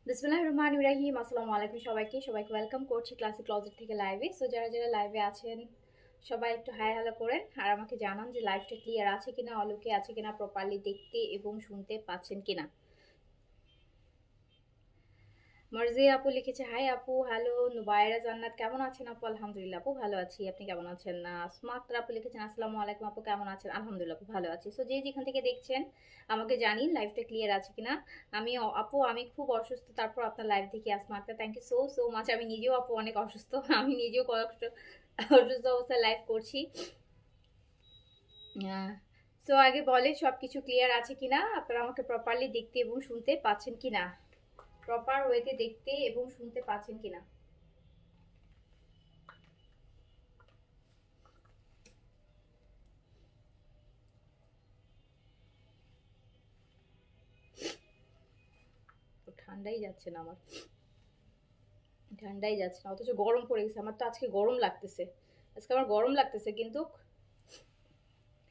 বিসমিল্লাহির রহমানির রহিম। আসসালামু আলাইকুম সবাইকে ওয়েলকাম করছি ক্লাসিক ক্লজেট থেকে লাইভে। সো যারা যারা লাইভে আছেন সবাই একটু হাই হ্যালো করেন আর আমাকে জানান যে লাইভটা ক্লিয়ার আছে কিনা, অলোকে আছে কিনা, প্রপারলি দেখতে এবং শুনতে পাচ্ছেন কিনা। মার্জি আপু লিখেছে হাই আপু, হ্যালো। নুবায়রা জান্নাত কেমন আছেন আপু? আলহামদুলিল্লাহ আপু ভালো আছি, আপনি কেমন আছেন? না স্মার্ট আপু লিখেছেন আসসালামু আলাইকুম আপু, কেমন আছেন? আলহামদুলিল্লাহ আপু ভালো আছি। সো যে যেখান থেকে দেখছেন আমাকে জানিন লাইভটা ক্লিয়ার আছে কিনা। আপু আমি খুব অসুস্থ, তারপর আপনার লাইভ দেখি আসমাকে thank you so so much. আমি নিজেও আপু অনেক অসুস্থ, আমি নিজেও কয়েকটা অসুস্থ অবস্থায় লাইভ করছি। সো আগে বলে সব কিছু ক্লিয়ার আছে কিনা, আপনারা আমাকে প্রপারলি দেখতে এবং শুনতে পাচ্ছেন কিনা, প্রপার ওয়েতে দেখতে এবং শুনতে পাচ্ছেন কিনা। ঠান্ডাই যাচ্ছে না আমার, ঠান্ডাই যাচ্ছে না, অথচ গরম পড়ে গেছে। আমার তো আজকে গরম লাগতেছে, আজকে আমার গরম লাগতেছে, কিন্তু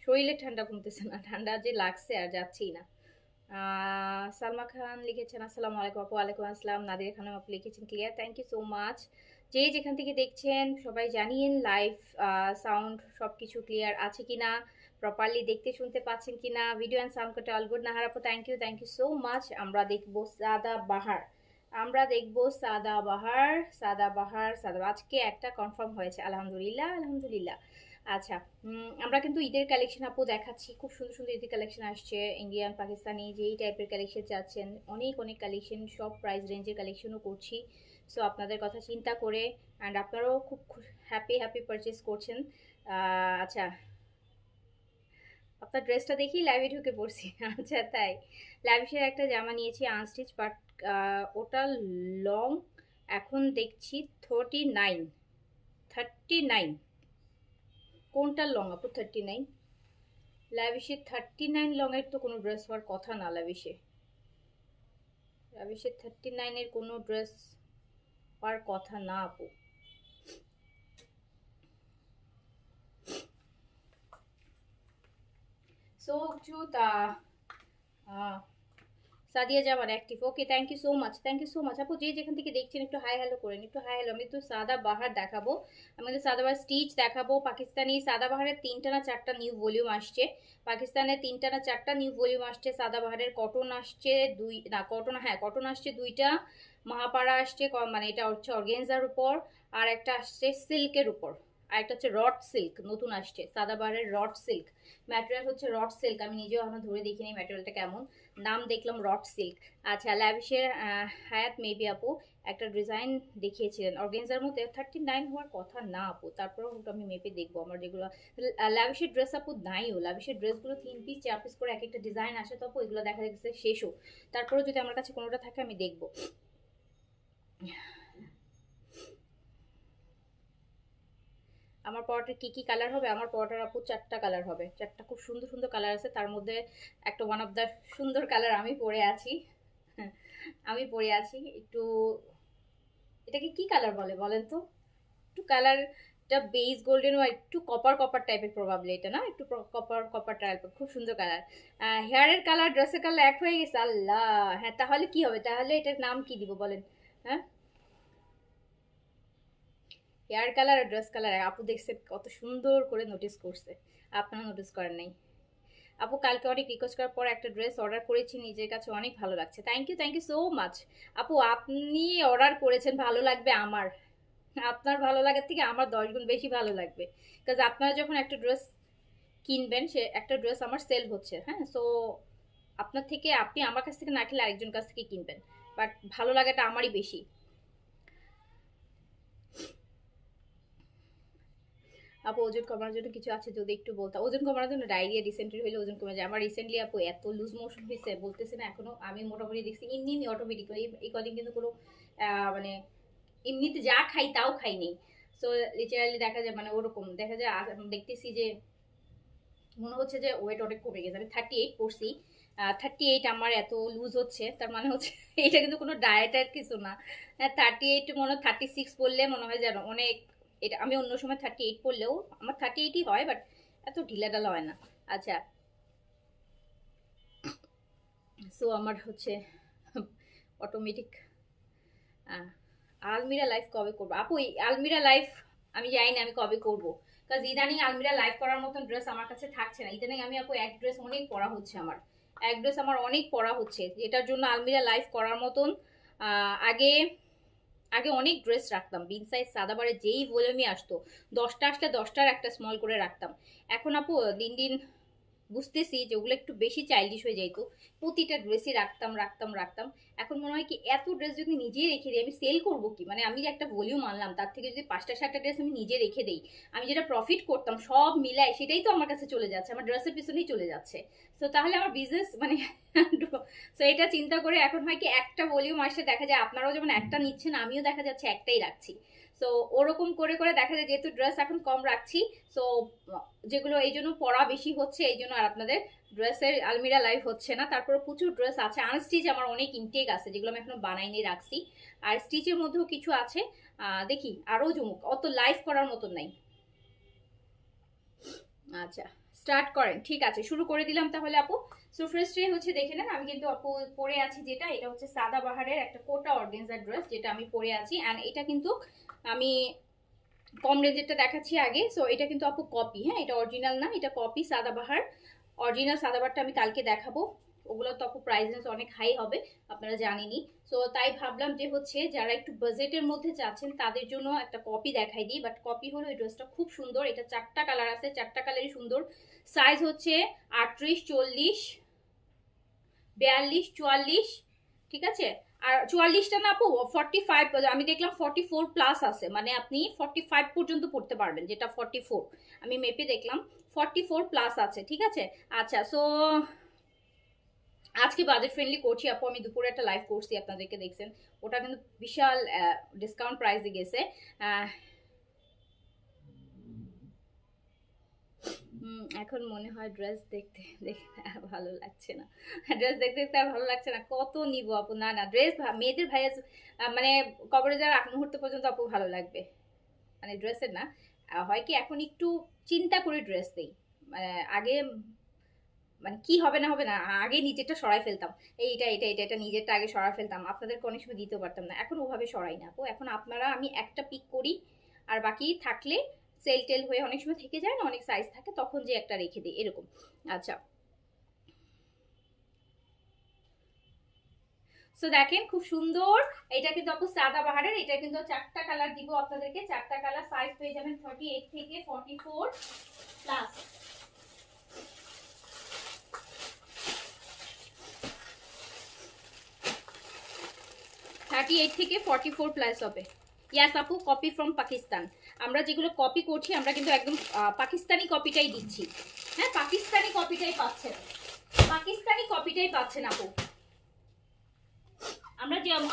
শরীরে ঠান্ডা কমতেছে না, ঠান্ডা যে লাগছে আর যাচ্ছেই না। সালমা খান লিখেছেন আসসালামু আলাইকুম আপু। ওয়ালাইকুম আসসালাম। নাদিরা খানম আপু লিখেছেন clear, thank you so much. যে যেখান থেকে দেখছেন সবাই জানিয়েন লাইভ সাউন্ড সব কিছু ক্লিয়ার আছে কিনা, প্রপারলি দেখতে শুনতে পাচ্ছেন কিনা। Video and sound quality all good. Nahar আপু থ্যাংক ইউ সো মাচ। আমরা দেখবো সাদা বাহার, আমরা দেখবো সাদা বাহার, সাদা বাহার, সাদা আজকে একটা কনফার্ম হয়েছে, আলহামদুলিল্লাহ আলহামদুলিল্লাহ। আচ্ছা, আমরা কিন্তু ঈদের কালেকশন আপু দেখাচ্ছি, খুব সুন্দর সুন্দর ঈদের কালেকশন আসছে, ইন্ডিয়ান পাকিস্তানি যেই টাইপের কালেকশন চাচ্ছেন অনেক অনেক কালেকশন, সব প্রাইস রেঞ্জের কালেকশনও করছি। সো আপনাদের কথা চিন্তা করে অ্যান্ড আপনারাও খুব হ্যাপি হ্যাপি পারচেস করছেন। আচ্ছা, আপনার ড্রেসটা দেখি লাইভে ঢুকে পড়ছি। আচ্ছা তাই, লাইভের একটা জামা নিয়েছি আনস্টিচ, বাট ওটা লং এখন দেখছি 39, 39। কোনটা লং আপু 39? লাভিশে 39 লংয়ের তো কোনো ড্রেস হওয়ার কথা না। লাভিশে 39-এর কোনো ড্রেস হওয়ার কথা না আপু। সো কিছু তা Sadia Zaman active, okay thank you so much, thank you so much আপু। যে যেখান থেকে দেখছেন একটু হাই হ্যালো করেন, একটু হাই হ্যালো। আমি তো সাদা বাহার দেখাবো, আমাদের সাদাবাহার স্টিচ দেখাবো। পাকিস্তানি সাদাবাহারের 3টা না 4টা নিউ ভলিউম আসছে, পাকিস্তানের 3টা না 4টা নিউ ভলিউম আসছে। সাদাবাহারের কটন আসছে কটন, হ্যাঁ কটন আসছে 2টা, মহাপাড়া আসছে মানে এটা হচ্ছে অর্গেনজার উপর, আর একটা আসছে সিল্কের উপর, আর একটা হচ্ছে রড সিল্ক নতুন আসছে, সাদাবাহারের রড সিল্ক। ম্যাটেরিয়াল হচ্ছে রড সিল্ক, আমি নিজেও এখনো ধরে দেখিনি ম্যাটেরিয়ালটা কেমন, নাম দেখলাম রড সিল্ক। আচ্ছা ল্যাভিশের হায়াত মেবি আপু একটা ডিজাইন দেখিয়েছিলেন অর্গেনজার মধ্যে, 39 হওয়ার কথা না আপু, তারপর আমি মেপে দেখবো। আমার যেগুলো ল্যাভিশের ড্রেস আপু নাইও, ল্যাভিশের ড্রেসগুলো 3 পিস 4 পিস করে এক একটা ডিজাইন আসে, তো আপু এগুলো দেখা যাচ্ছে শেষও, তারপরেও যদি আমার কাছে কোনোটা থাকে আমি দেখবো। আমার পরোটার কি কি কালার হবে? আমার পরোটার আপু 4টা কালার হবে, 4টা খুব সুন্দর সুন্দর কালার আছে, তার মধ্যে একটা ওয়ান অফ দ্য সুন্দর কালার আমি পরে আছি। আমি পরে আছি একটু, এটাকে কি কালার বলে বলেন তো? একটু কালারটা বেজ গোল্ডেন ও একটু কপার কপার টাইপের, প্রবাবলি এটা না, একটু কপার কপার টাইপের, খুব সুন্দর কালার। হেয়ারের কালার ড্রেসের কালার এক হয়ে গেছে, আল্লাহ। হ্যাঁ তাহলে কি হবে, তাহলে এটার নাম কি দিব বলেন? হ্যাঁ হেয়ার কালার আর ড্রেস কালার আপু দেখছে কত সুন্দর করে নোটিস করছে, আপনারা নোটিস করেন নাই? আপু কালকে অনেক রিকোয়েস্ট করার পর একটা ড্রেস অর্ডার করেছি, নিজের কাছে অনেক ভালো লাগছে, থ্যাংক ইউ সো মাচ আপু। আপনি অর্ডার করেছেন, ভালো লাগবে আমার, আপনার ভালো লাগার থেকে আমার 10 গুণ বেশি ভালো লাগবে, কাজ আপনারা যখন একটা ড্রেস কিনবেন, সে একটা ড্রেস আমার সেল হচ্ছে, হ্যাঁ, সো আপনার থেকে, আপনি আমার কাছ থেকে না খেলে আরেকজন কাছ থেকে কিনবেন, বাট ভালো লাগাটা আমারই বেশি। আপু ওজন কমানোর জন্য কিছু আছে যদি একটু বলতাম। ওজন কমানোর জন্য ডায়রিয়া রিসেন্টলি হলে ওজন কমে যায়। আমার রিসেন্টলি আপু এত লুজ মোশন হয়েছে বলতেছে না এখনো, আমি মোটামুটি দেখছি এমনি এমনি অটোমেটিক, এই কদিন কিন্তু কোনো মানে এমনিতে যা খাই তাও খাই নেই। সো লিটারালি দেখা যায় মানে ওরকম দেখা যায়, দেখতেছি যে মনে হচ্ছে যে ওয়েট অনেক কমে গেছে। আমি 38 পড়ছি, 38 আমার এত লুজ হচ্ছে, তার মানে হচ্ছে এটা কিন্তু কোনো ডায়েটের কিছু না। 38 মনে হয় 36 পড়লে মনে হয় যেন অনেক, এটা আমি অন্য সময় 38 পড়লেও আমার 38ই হয়, বাট এত ঢিলা ঢালা হয় না। আচ্ছা, সো আমার হচ্ছে অটোমেটিক আলমিরা লাইফ কবে করবো আপু? এই আলমিরা লাইফ আমি জানি না আমি কবে করবো, কারণ ইদানিং আলমিরা লাইফ করার মতন ড্রেস আমার কাছে থাকছে না। ইদানিং আমি আপু এক ড্রেস অনেক পরা হচ্ছে আমার, এক ড্রেস আমার অনেক পরা হচ্ছে, যেটার জন্য আলমিরা লাইফ করার মতন আগে আগে অনেক ড্রেস রাখতাম বিন সাইজ সাদাবারে, যেই ভলিউমই আসতো 10টা আসলে 10টার একটা স্মল করে রাখতাম। এখন আপু দিন দিন বুঝতেছি যে ওগুলো একটু বেশি চাইল্ডিশ হয়ে যাইতো, প্রতিটা ড্রেসই রাখতাম রাখতাম রাখতাম। এখন মনে হয় কি এত ড্রেস যদি নিজে রেখে দিই আমি সেল করবো কি, মানে আমি যে একটা ভলিউম আনলাম তার থেকে যদি 5টা 7টা ড্রেস আমি নিজে রেখে দিই, আমি যেটা প্রফিট করতাম সব মিলাই সেটাই তো আমার কাছে চলে যাচ্ছে, আমার ড্রেসের পিছনেই চলে যাচ্ছে। তো তাহলে আমার বিজনেস মানে তো এটা চিন্তা করে এখন হয় কি একটা ভলিউম আসলে দেখা যায় আপনারাও যেমন একটা নিচ্ছেন আমিও দেখা যাচ্ছে একটাই রাখছি। সো ওরকম করে করে দেখা যায় যেহেতু ড্রেস এখন কম রাখছি, সো যেগুলো এই জন্য পড়া বেশি হচ্ছে, এই জন্য আর আপনাদের ড্রেসের আলমিরা লাইভ হচ্ছে না। তারপরে প্রচুর ড্রেস আছে আনস্টিচ, আমার অনেক ইনটেক আছে যেগুলো আমি এখনো বানাইনি রাখছি, আর স্টিচের মধ্যেও কিছু আছে, দেখি আরও জমুক, অত লাইভ করার মতন নাই। আচ্ছা স্টার্ট করেন, ঠিক আছে শুরু করে দিলাম তাহলে আপু। সো ফার্স্টে হচ্ছে দেখে নেন আমি কিন্তু আপু পরে আছি যেটা, এটা হচ্ছে সাদাবাহারের একটা কোটা অর্গেনজার ড্রেস যেটা আমি পরে আছি, অ্যান্ড এটা কিন্তু আমি কম রেঞ্জেরটা দেখাচ্ছি আগে। সো এটা কিন্তু আপু কপি, হ্যাঁ এটা অরিজিনাল না, এটা কপি সাদাবাহার। অরিজিনাল সাদাবাহারটা আমি কালকে দেখাবো, ওগুলো তো আপু প্রাইস অনেক হাই হবে আপনারা জানেনই। সো তাই ভাবলাম যে হচ্ছে যারা একটু বাজেটের মধ্যে চাচ্ছেন তাদের জন্য একটা কপি দেখাই দিই, বাট কপি হলো এই ড্রেসটা খুব সুন্দর, এটা 4টা কালার আছে, 4টা কালারই সুন্দর। সাইজ হচ্ছে 38, 40, 42, 44, ঠিক আছে। আর 44টা না আপু 45, আমি দেখলাম 44 প্লাস আছে, মানে আপনি 45 পর্যন্ত পড়তে পারবেন, যেটা 44 আমি মেপে দেখলাম 44 প্লাস আছে, ঠিক আছে। আচ্ছা সো আজকে বাজেট ফ্রেন্ডলি করছি আপু, আমি দুপুরে একটা লাইভ করছি আপনাদেরকে দেখছেন, ওটা কিন্তু বিশাল ডিসকাউন্ট প্রাইসে গেছে। এখন মনে হয় ড্রেস দেখতে দেখতে আর ভালো লাগছে না, ড্রেস দেখতে দেখতে আর ভালো লাগছে না, কত নিব আপু? না না ড্রেস মেয়েদের ভাইয়া মানে কবরে যাওয়ার আগ মুহূর্ত পর্যন্ত আপু ভালো লাগবে, মানে ড্রেসের না। হয় কি এখন একটু চিন্তা করে ড্রেস দিই, আগে মানে কি হবে না হবে না, আগে নিচেরটা সরাই ফেলতাম, এইটা এটা এটা এটা নিজেরটা আগে সরাই ফেলতাম, আপনাদেরকে অনেক সময় দিতেও পারতাম না। এখন ওভাবে সরাই না আপু, এখন আপনারা আমি একটা পিক করি, আর বাকি থাকলে সেল টেল হয়ে অনেক সময় থেকে যায় না, অনেক সাইজ থাকে, তখন যে একটা রেখে দিই এরকম। আচ্ছা, সো দেখেন খুব সুন্দর। এটা কিন্তু আপু সাদা বাহারের, এটা কিন্তু 4টা কালার দিব আপনাদেরকে, 4টা কালার, সাইজ পেয়ে যাবেন 38 থেকে 44 প্লাস। 38 থেকে 44 প্লাস হবে। ইয়াস আপু, কপি ফ্রম পাকিস্তান। আমরা যেগুলো কপি করছি আমরা কিন্তু একদম পাকিস্তানি কপিটাই দিচ্ছি। হ্যাঁ, পাকিস্তানি কপিটাই পাচ্ছেন, পাকিস্তানি কপিটাই পাচ্ছেন আপু।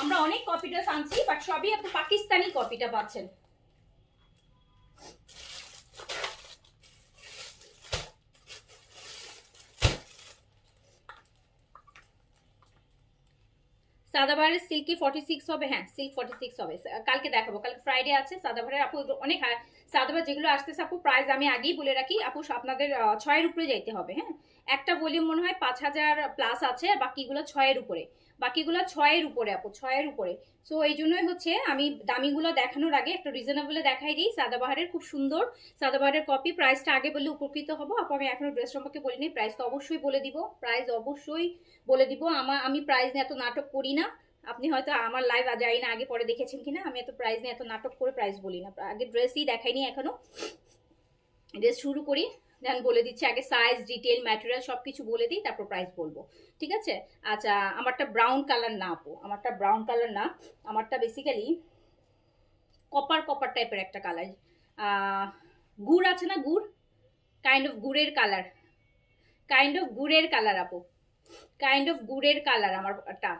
আমরা অনেক কপিটা আনছি, বাট সবই আপু পাকিস্তানি কপিটা পাচ্ছেন। সাদাবাহারের সিল্কি 46 হবে, হ্যাঁ সিল্ক 46 হবে, কালকে দেখাবো, কালকে ফ্রাইডে আছে। সাদাবাহারের আপু অনেক সাদাবাহার যেগুলো আসতেছে আপু, প্রাইস আমি আগেই বলে রাখি আপু, আপনাদের 6-এর উপরে যাইতে হবে। হ্যাঁ, একটা ভলিউম মনে হয় 5000 প্লাস আছে, আর বাকিগুলো 6-এর উপরে, বাকিগুলো 6-এর উপরে আপু, 6-এর উপরে। সো এই জন্যই হচ্ছে আমি দামিগুলো দেখানোর আগে একটা রিজনেবলে দেখাই দিই। সাদাবাহারের খুব সুন্দর সাদাবাহারের কপি, প্রাইসটা আগে বললে উপকৃত হবো আপু। আমি এখনো ড্রেস সম্পর্কে বলিনি, প্রাইস তো অবশ্যই বলে দিব, প্রাইস অবশ্যই বলে দিব। আমি প্রাইস নিয়ে এত নাটক করি না, আপনি হয়তো আমার লাইভ যাই না আগে পরে দেখেছেন কিনা, আমি এত প্রাইস নিয়ে এত নাটক করে প্রাইস বলি না। আগে ড্রেসই দেখাইনি এখনো, ড্রেস শুরু করি দেন বলে দিচ্ছি, আগে সাইজ ডিটেল ম্যাটেরিয়াল সবকিছু বলে দিই, তারপর প্রাইস বলবো, ঠিক আছে? আচ্ছা, আমারটা ব্রাউন কালার না আপু, আমারটা ব্রাউন কালার না, আমারটা বেসিক্যালি কপার কপার টাইপের একটা কালার, গুড় আছে না, গুড়, কাইন্ড অফ গুড়ের কালার, কাইন্ড অফ গুড়ের কালার আপু, কাইন্ড অফ গুড়ের কালার আমারটা।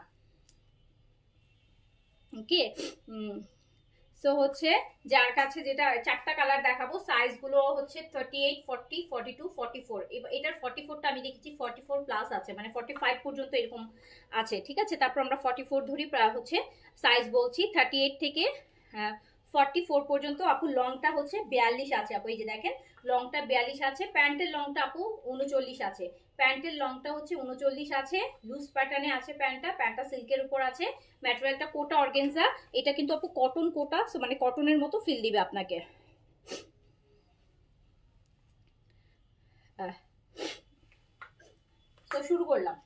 ওকে, সো হচ্ছে যার কাছে যেটা 4টা কালার দেখাবো, সাইজ গুলো হচ্ছে 38, 40, 42, 44। এটার 44টা আমি দেখেছি 44 প্লাস আছে, মানে 45 পর্যন্ত এরকম আছে, ঠিক আছে? তারপর আমরা 44 ধরি, প্রায় হচ্ছে সাইজ বলছি 38 থেকে 44 পর্যন্ত আপু। লংটা হচ্ছে 42 আছে আপু, এই যে দেখেন লংটা 42 আছে। প্যান্টের লংটা আপু 39 আছে, প্যান্টের লংটা হচ্ছে 39 আছে, লুজ প্যাটার্নে আছে প্যান্টটা, প্যান্টটা সিল্কের উপর আছে, ম্যাটেরিয়ালটা কোটা অর্গানজা, এটা কিন্তু আপু কটন কোটা, মানে কটনের মতো ফিল দিবে আপনাকে। তো শুরু করলাম।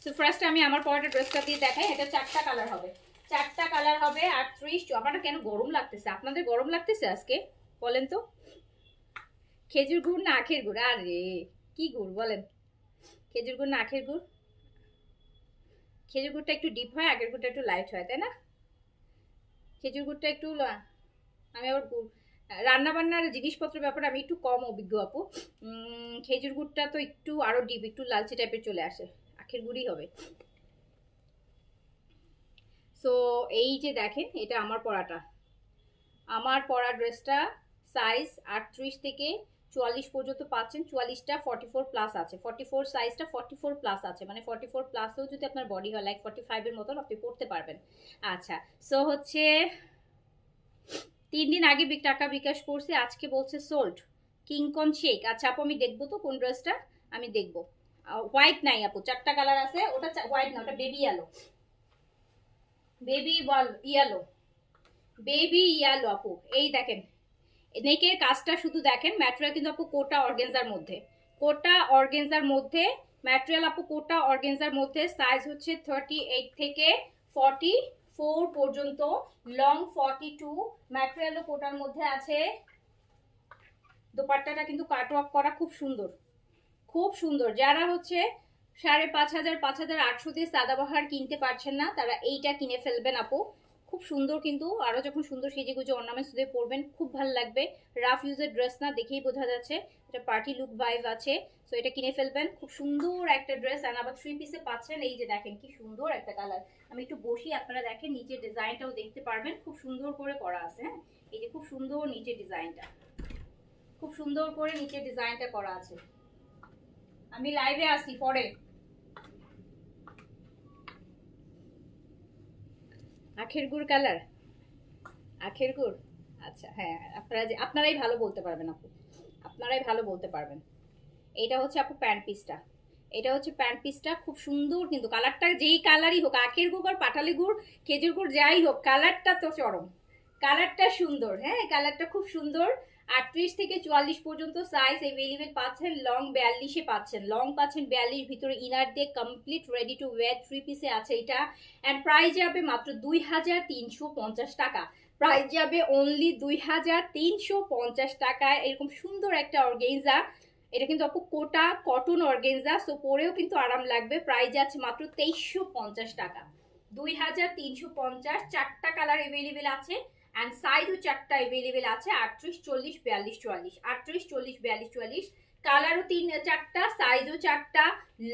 তো ফার্স্ট আমি আমার পরাটা ড্রেসটা দিয়ে দেখাই। এটা 4টা কালার হবে, 4টা কালার হবে। 38, আপনারা কেন গরম লাগতেছে? আপনাদের গরম লাগতেছে আজকে বলেন তো? খেজুর গুড় না আখের গুড়? আরে কি গুড় বলেন, খেজুর গুড় না আখের গুড়? খেজুর গুড়টা একটু ডিপ হয়, আগের গুড়টা একটু লাইট হয়, তাই না? খেজুর গুড়টা একটু আমি আবার রান্না বান্নার জিনিসপত্রের ব্যাপারে আমি একটু কম অভিজ্ঞ আপু। খেজুর গুড়টা তো একটু আরো ডিপ, একটু লালচে টাইপের চলে আসে, আখের গুড়ই হবে। সো এই যে দেখেন, এটা আমার পরাটা, আমার পরা ড্রেসটা সাইজ 38 থেকে 44 পর্যন্ত পাচ্ছেন। 44টা 44 প্লাস আছে, 44 সাইজটা 44 প্লাস আছে, মানে 44 প্লাসেও যদি আপনার বডি হয় লাইক 45 এর মতন আপনি পড়তে পারবেন। আচ্ছা, সো হচ্ছে 3 দিন আগে টাকা বিকাশ করছে, আজকে বলছে সোল্ড। কিংকন শেক। আচ্ছা আপু, আমি দেখবো তো কোন ড্রেসটা, আমি দেখবো। হোয়াইট নাই আপু, 4টা কালার আছে, ওটা হোয়াইট না, ওটা baby yellow, baby yellow, baby yellow আপু। এই দেখেন নেকের কাজটা শুধু দেখেন, ম্যাটেরিয়াল কিন্তু আপু কোটা অর্গেনজার মধ্যে, কোটা অর্গেনজার মধ্যে ম্যাটেরিয়াল আপু, কোটা অর্গেনজার মধ্যে। সাইজ হচ্ছে 38 থেকে 44 পর্যন্ত, লং 42, ম্যাটেরিয়ালও কোটার মধ্যে আছে। দোপাট্টাটা কিন্তু কাটওয়ার্ক করা, খুব সুন্দর, খুব সুন্দর। যারা হচ্ছে 5500, 5800 দিয়ে সাদাবাহার কিনতে পারছেন না, তারা এইটা কিনে ফেলবেন আপু, খুব সুন্দর। কিন্তু আরো যখন সুন্দর সেজে গুজে অর্নামেন্টস দিয়ে পরবেন খুব ভালো লাগবে। রাফ ইউজের ড্রেস না, দেখেই বোঝা যাচ্ছে এটা পার্টি লুক ভাইব আছে। সো এটা কিনে ফেলবেন, খুব সুন্দর একটা ড্রেস। আর আবার 3 পিসে পাচ্ছেন। এই যে দেখেন কি সুন্দর একটা কালার, আমি একটু বসি, আপনারা দেখেন নিচের ডিজাইনটাও দেখতে পারবেন, খুব সুন্দর করে করা আছে। হ্যাঁ, এই যে খুব সুন্দর নিচের ডিজাইনটা, খুব সুন্দর করে নিচের ডিজাইনটা করা আছে। আমি লাইভে আসি পরে। আখের গুড় কালার, আখের গুড়, আচ্ছা হ্যাঁ, আপনারাই ভালো বলতে পারবেন আপু, আপনারাই ভালো বলতে পারবেন। এটা হচ্ছে আপু প্যান্ট পিসটা, এটা হচ্ছে প্যান্ট পিসটা, খুব সুন্দর কিন্তু কালারটা, যেই কালারই হোক, আখের গুড় আর পাটালি গুড়, খেজুর গুড় যাই হোক, কালারটা তো চরম, কালারটা সুন্দর, হ্যাঁ কালারটা খুব সুন্দর। 38 থেকে 44 পর্যন্ত সাইজ এভেলেবেল পাচ্ছেন, লং 42-এ পাচ্ছেন, লং পাচ্ছেন 42, ভিতরে ইনার দিয়ে কমপ্লিট রেডি টু ওয়্যার 3 পিসে আছে এটা। অ্যান্ড প্রাইস যাবে মাত্র 2350 টাকা, প্রাইস যাবে অনলি 2350 টাকায়। এরকম সুন্দর একটা অর্গেনজা, এটা কিন্তু আপু কোটা কটন অর্গেনজা, সো পরেও কিন্তু আরাম লাগবে। প্রাইস আছে মাত্র 2350 টাকা, 2350। চারটা কালার এভেলেবেল আছে অ্যান্ড সাইজও চারটা এভেলেবেল আছে, 38, 40, 42, 44, 38, 40, 42, 44, কালারও চারটা, সাইজও চারটা,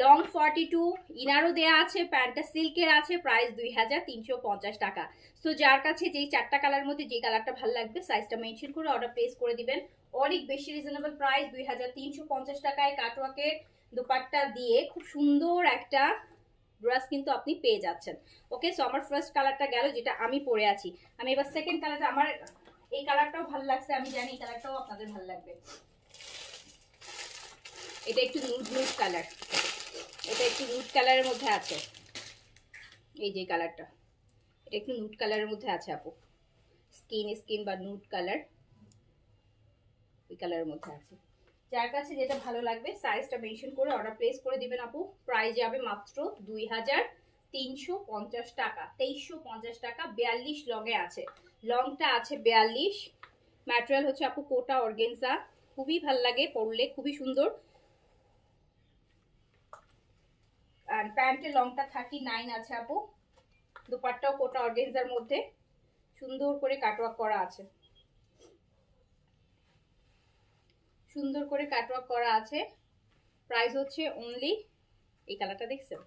লং 42, ইনারও দেয়া আছে, প্যান্টটা সিল্কের আছে, প্রাইস 2350 টাকা। সো যার কাছে যেই চারটা কালারের মধ্যে যে কালারটা ভালো লাগবে সাইজটা মেনশন করে অর্ডার প্লেস করে দিবেন। অনেক বেশি রিজনেবল প্রাইস, 2350 টাকায় কাটওয়ার্কের দোপাট্টা দিয়ে খুব সুন্দর একটা ড্রেস কিন্তু আপনি পেয়ে যাচ্ছেন। ওকে, সো আমার ফার্স্ট কালারটা গেল যেটা আমি পরে আছি। আমি এবার সেকেন্ড কালারটা, আমার এই কালারটাও ভালো লাগছে, আমি জানি এই কালারটাও আপনাদের ভালো লাগবে। এটা একটু নুড নুড কালার, এটা একটু নুড কালারের মধ্যে আছে, এই যে কালারটা, এটা একটু নুড কালারের মধ্যে আছে আপু, স্কিন স্কিন বা নুড কালার, ওই কালারের মধ্যে আছে। যার কাছে যেটা ভালো লাগবে সাইজটা মেনশন করে অর্ডার প্লেস করে দিবেন আপু। প্রাইস যাবে মাত্র 2350 টাকা, 2350 টাকা। 42 লংয়ে আছে, লংটা আছে 42, ম্যাটেরিয়াল হচ্ছে আপু কোটা অর্গেনজা, খুবই ভাল লাগে পরলে, খুবই সুন্দর। আর প্যান্টের লংটা 39 আছে আপু, দুপাট্টাও কোটা অর্গেনজার মধ্যে সুন্দর করে কাটওয়ার্ক করা আছে, সুন্দর করে কাটওয়ার্ক করা আছে। প্রাইস হচ্ছে অনলি, এই কালারটা দেখছেন,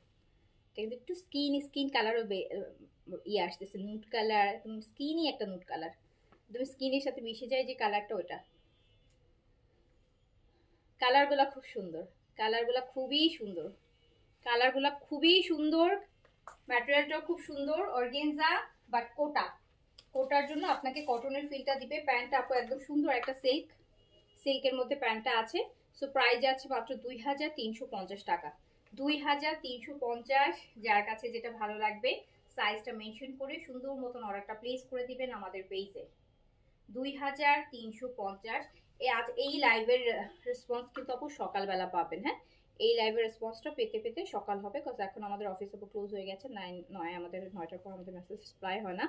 এটা কিন্তু একটু স্কিন স্কিন কালারও ইয়ে আসতেছে, নুড কালার, একদম স্কিনই একটা নুড কালার, একদম স্কিনের সাথে মিশে যায় যে কালারটা, ওটা কালারগুলা খুব সুন্দর, কালারগুলা খুবই সুন্দর, কালারগুলা খুবই সুন্দর, ম্যাটেরিয়ালটাও খুব সুন্দর, অর্গেনজা বাট কোটা, কোটার জন্য আপনাকে কটনের ফিলটা দিবে। প্যান্টটা আপু একদম সুন্দর একটা সিল্ক, সিল্কের মধ্যে প্যান্টটা আছে। সো প্রাইস আছে মাত্র 2350 টাকা, 2350। যার কাছে যেটা ভালো লাগবে সাইজটা মেনশন করে সুন্দর মতন অর্ডারটা প্লেস করে দিবেন আমাদের পেজে। 2350। আজ এই লাইভের রেসপন্স কিন্তু আপু সকালবেলা পাবেন, হ্যাঁ এই লাইভের রেসপন্সটা পেতে পেতে সকাল হবে, কজ এখন আমাদের অফিস আপু ক্লোজ হয়ে গেছে, 9 আমাদের 9টার পর আমাদের মেসেজ রিপ্লাই হয় না,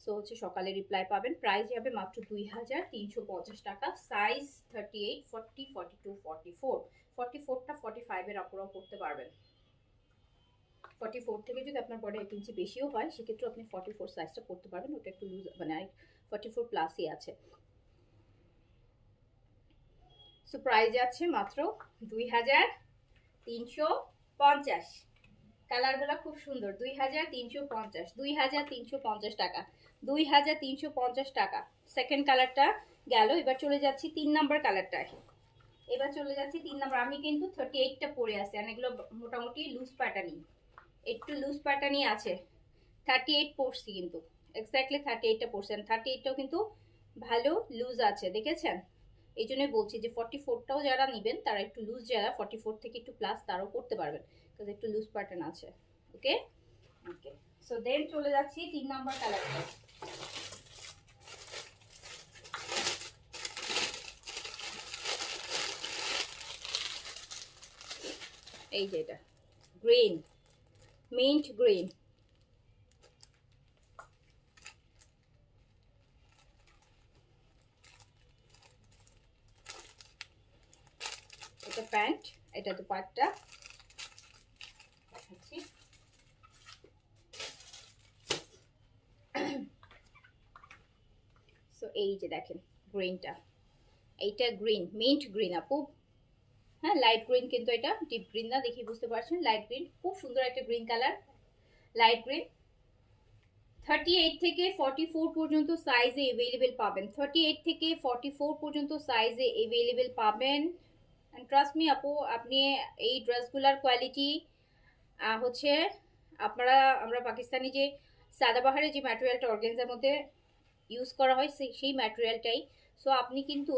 সো হচ্ছে সকালে রিপ্লাই পাবেন। প্রাইস যাবে মাত্র 2350 টাকা, সাইজ 38, 40, 42, 44, 44টা 45-এর আপুরাও পড়তে পারবেন। 44 থেকে যদি আপনার বডি 1 ইঞ্চি বেশিও হয় সেক্ষেত্রে আপনি 44 সাইজটা পড়তে পারবেন, ওটা একটু লুজ মানে 44 প্লাসই আছে। সো প্রাইস আছে মাত্র 2350, কালারগুলো খুব সুন্দর, 2350, 2350 টাকা, 2350 টাকা। সেকেন্ড কালারটা গেল, এবার চলে যাচ্ছি 3 নাম্বার কালারটায়, এবার চলে যাচ্ছি 3 নাম্বার। আমি কিন্তু 38টা পরে আছি, আর এগুলো মোটামুটি লুজ প্যাটার্নই, একটু লুজ প্যাটার্নই আছে, 38 পরছি কিন্তু, এক্স্যাক্টলি 38টা পরছেন, 38টাও কিন্তু ভালো লুজ আছে, দেখেছেন? এই জন্যই বলছি যে 44টাও যারা নেবেন তারা একটু লুজ, যারা 44 থেকে একটু প্লাস তারাও করতে পারবেন, কারণ একটু লুজ প্যাটার্ন আছে। ওকে ওকে, সো দেন চলে যাচ্ছি 3 নাম্বার কালারটা। এই যে এটা গ্রিন, মিন্ট গ্রিন, এটা প্যান্ট, এটা দুপাট্টা দেখাচ্ছি। সো এই যে দেখেন গ্রিনটা, এইটা গ্রিন, মিন্ট গ্রিন আপু, হ্যাঁ লাইট গ্রিন কিন্তু এটা ডিপ গ্রিন না, দেখি বুঝতে পারছেন, লাইট গ্রিন, খুব সুন্দর একটা গ্রিন কালার, লাইট গ্রিন। 38 থেকে 44 পর্যন্ত সাইজে अवेलेबल পাবেন, 38 থেকে 44 পর্যন্ত সাইজে अवेलेबल পাবেন। এন্ড ট্রাস্ট মি আপু, আপনি এই ড্রেসগুলোর কোয়ালিটি হচ্ছে আপনারা, আমরা পাকিস্তানি যে সাদাবাহারের যে ম্যাটেরিয়ালটা অর্গানজার মধ্যে ইউজ করা হয় সেই ম্যাটেরিয়ালটাই। সো আপনি কিন্তু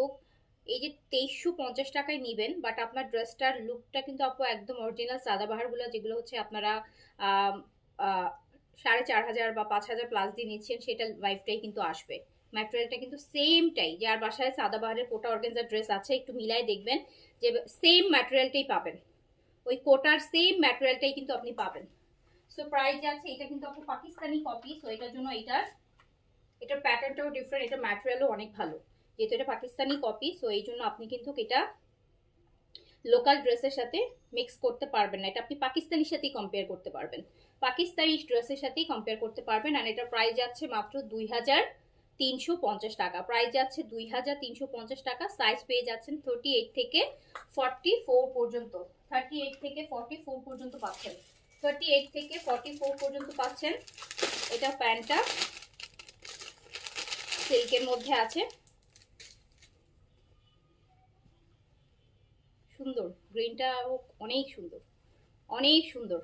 এই যে 2350 টাকায় নেবেন, বাট আপনার ড্রেসটার লুকটা কিন্তু আপু একদম অরিজিনাল সাদাবাহারগুলো যেগুলো হচ্ছে আপনারা 4500 বা 5000 প্লাস দিয়ে নিচ্ছেন, সেটা ভাইবটাই কিন্তু আসবে। ম্যাটেরিয়ালটা কিন্তু সেমটাই। যার বাসায় সাদাবাহারের কোটা অর্গানজার ড্রেস আছে একটু মিলাই দেখবেন যে সেম ম্যাটেরিয়ালটাই পাবেন, ওই কোটার সেম ম্যাটেরিয়ালটাই কিন্তু আপনি পাবেন। সো প্রাইস যাচ্ছে, এটা কিন্তু আপু পাকিস্তানি কপি, সো এটার জন্য এটার প্যাটার্নটাও ডিফারেন্ট, এটা ম্যাটেরিয়ালও অনেক ভালো, যেহেতু এটা পাকিস্তানি কপি। সো এই জন্য আপনি কিন্তু এটা লোকাল ড্রেসের সাথে মিক্স করতে পারবেন না, এটা আপনি পাকিস্তানির সাথেই কম্পেয়ার করতে পারবেন, পাকিস্তানি ড্রেসের সাথেই কম্পেয়ার করতে পারবেন। আর এটার প্রাইস যাচ্ছে মাত্র 2350 টাকা, প্রাইস যাচ্ছে 2350 টাকা। সাইজ পেয়ে যাচ্ছেন 38 থেকে 44 পর্যন্ত, 38 থেকে 44 পর্যন্ত পাচ্ছেন, 38 থেকে 44 পর্যন্ত পাচ্ছেন। এটা প্যান্টটা সিল্কের মধ্যে আছে, সুন্দর, গ্রিনটাও অনেক সুন্দর, অনেক সুন্দর।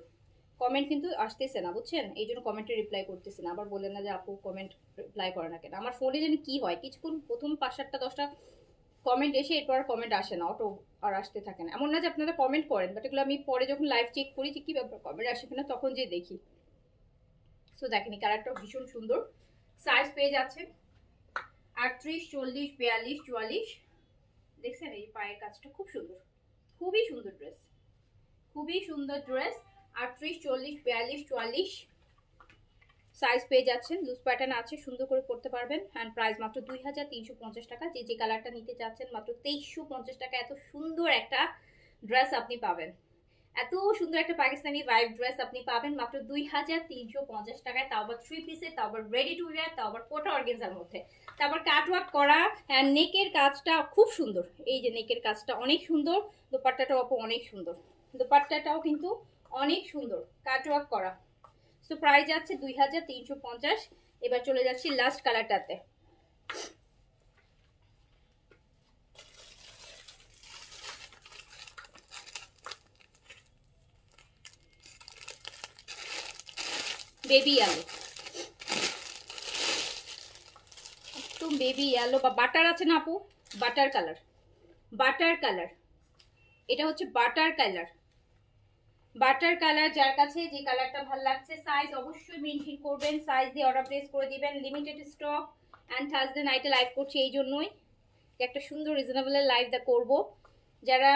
কমেন্ট কিন্তু আসতেছে না বুঝছেন, এই জন্য কমেন্টে রিপ্লাই করতেছে না, আবার বললেন না যে আপু কমেন্ট রিপ্লাই করে না কেন। আমার ফোনে যেন কি হয়, কিছুক্ষণ প্রথম 5-7টা 10টা কমেন্ট এসে এরপর কমেন্ট আসে না, অটো আর আসতে থাকে না। এমন না যে আপনারা কমেন্ট করেন, বাট এগুলো আমি পরে যখন লাইভ চেক করি যে কি ব্যাপার কমেন্ট আসে কিনা, তখন যে দেখি। সো দেখেন এই কালারটাও ভীষণ সুন্দর। সাইজ পেয়ে যাচ্ছে 38, 40, 42, 44। দেখছেন এই পায়ের কাজটা খুব সুন্দর, খুবই সুন্দর ড্রেস, খুবই সুন্দর ড্রেস। 38, 40, 42, 44 সাইজ পেয়ে যাচ্ছেন, লুজ প্যাটার্ন আছে, সুন্দর করে পরতে পারবেন। অ্যান্ড প্রাইস মাত্র 2350 টাকা। যে কালারটা নিতে চাচ্ছেন মাত্র 2350 টাকা, এত সুন্দর একটা ড্রেস আপনি পাবেন, এত সুন্দর একটা পাকিস্তানি ভাইব ড্রেস আপনি পাবেন মাত্র 2350 টাকায়, তাও আবার 3 পিসে, তাও আবার রেডি টু ওয়্যার, তাও আবার কোটা অর্গানজার মধ্যে, তারপর কাটওয়ার্ক করা। অ্যান্ড নেকের কাজটা খুব সুন্দর, এই যে নেকের কাজটা অনেক সুন্দর, দোপাট্টাটাও আপু অনেক সুন্দর, দোপাট্টাটাও কিন্তু অনেক সুন্দর কাটওয়ার্ক করা। সো প্রাইস যাচ্ছে 2350। এবার চলে যাচ্ছি লাস্ট কালারটাতে, বেবি ইয়েলো, একদম বেবি ইয়েলো বা বাটার আছে না আপু, বাটার কালার, বাটার কালার, এটা হচ্ছে বাটার কালার, বাটার কালার। যার কাছে যে কালারটা ভালো লাগছে সাইজ অবশ্যই মেনশন করবেন, সাইজ দিয়ে অর্ডার প্লেস করে দিবেন। লিমিটেড স্টক অ্যান্ড থার্সডে নাইটে লাইভ করছি এই জন্যই যে একটা সুন্দর রিজনেবলের লাইভ দা করবো। যারা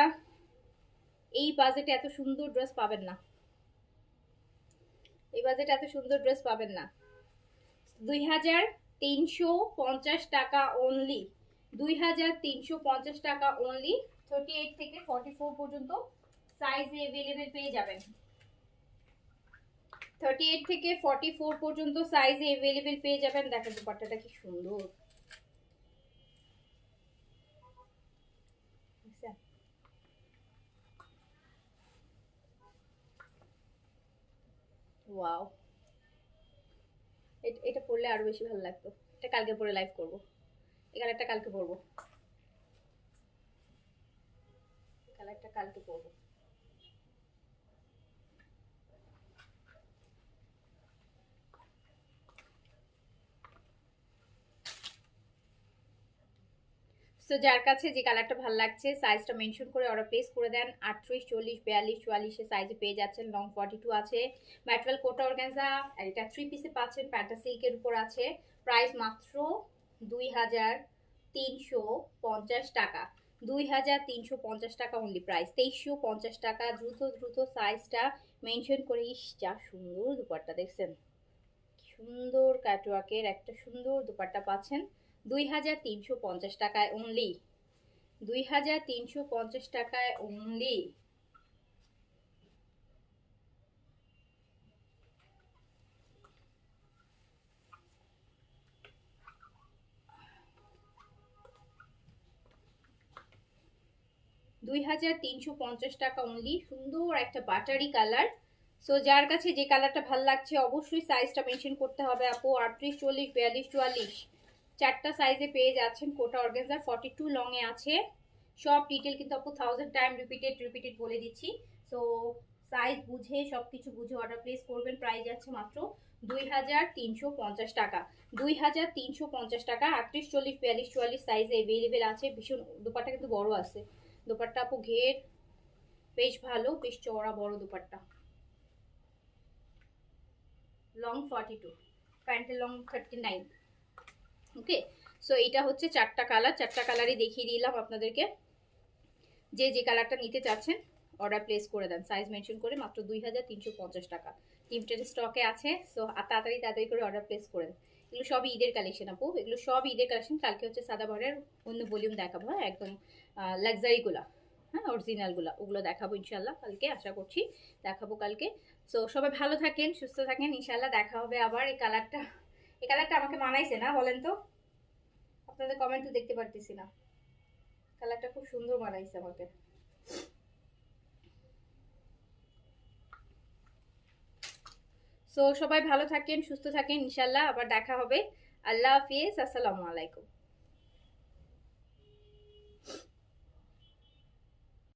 এই বাজেটে এত সুন্দর ড্রেস পাবেন না, এই বাজেটে এত সুন্দর ড্রেস পাবেন না। 2350 টাকা অনলি, 2350 টাকা অনলি। 38 থেকে 44 পর্যন্ত সাইজে अवेलेबल পেয়ে যাবেন, 38 থেকে 44 পর্যন্ত সাইজে अवेलेबल পেয়ে যাবেন। দেখেন দুপাট্টাটা কি সুন্দর, ওয়াও, এটা পরলে আরো বেশি ভালো লাগতো। এটা কালকে পরে লাইভ করব, এই কালারটা কালকে পরবো, কালারটা কালকে পরবো। সো যার কাছে যে কালারটা ভালো লাগছে সাইজটা মেনশন করে অর্ডার প্লেস করে দেন। 38, 40, 42, 44 সাইজে পেয়ে যাচ্ছেন। লং 42 আছে, ম্যাটেরিয়াল কোটা অর্গানজা, আর এটা 3 পিসে পাচ্ছেন, প্যান্টটা সিল্কের উপর আছে। প্রাইস মাত্র 2350 টাকা, 2350 টাকা অনলি প্রাইস, 2350 টাকা। দ্রুত দ্রুত সাইজটা মেনশন করে। ইস যা সুন্দর দুপাট্টা, দেখছেন সুন্দর ক্যাটওয়ার্কের একটা সুন্দর দুপাট্টা পাচ্ছেন 2350 টাকায় অনলি, 2350 টাকায় অনলি। টাকা অনলি, সুন্দর একটা বাটারি কালার। সো যার কাছে যে কালারটা ভালো লাগছে অবশ্যই সাইজটা মেনশন করতে হবে আপু। 38, 40, 42, 44 চারটা সাইজে পেয়ে যাচ্ছেন। কোটা অর্গানজার 42 লং এ আছে। সব ডিটেল কিন্তু আপু 1000 টাইম রিপিটেড বলে দিচ্ছি। সো সাইজ বুঝে সবকিছু বুঝে অর্ডার প্লেস করবেন। প্রাইস যাচ্ছে মাত্র 2350 টাকা, 2350 টাকা। 38, 40, 42, 44 সাইজে অ্যাভেলেবেল আছে। ভীষণ দুপাট্টা কিন্তু বড় আছে, দুপাট্টা আপু ঘের বেশ ভালো, বেশ চওড়া বড় দুপাট্টা। লং 42, প্যান্টের লং 39। ওকে, সো এটা হচ্ছে 4টা কালার, 4টা কালারই দেখিয়ে দিলাম আপনাদেরকে। যে যে কালারটা নিতে চাচ্ছেন অর্ডার প্লেস করে দেন, সাইজ মেনশন করে, মাত্র 2350 টাকা। লিমিটেড স্টকে আছে, সো তাড়াতাড়ি তাড়াতাড়ি করে অর্ডার প্লেস করে দেন। এগুলো সবই ঈদের কালেকশন আপু, এগুলো সবই ঈদের কালেকশন। কালকে হচ্ছে সাদাবাহারের অন্য ভলিউম দেখাবো, হ্যাঁ একদম লাক্সারিগুলা, হ্যাঁ অরিজিনালগুলা, ওগুলো দেখাবো ইনশাল্লাহ কালকে, আশা করছি দেখাবো কালকে। সো সবাই ভালো থাকেন, সুস্থ থাকেন, ইনশাল্লাহ দেখা হবে আবার। এই কালারটা আমাকে মানাইছে না বলেন তো? আপনাদের কমেন্ট তো দেখতে পারতেছি না। কালারটা খুব সুন্দর মানাইছে আমাকে। সো সবাই ভালো থাকেন, সুস্থ থাকেন, ইনশাল্লাহ আবার দেখা হবে। আল্লাহ হাফিজ, আসসালামু আলাইকুম।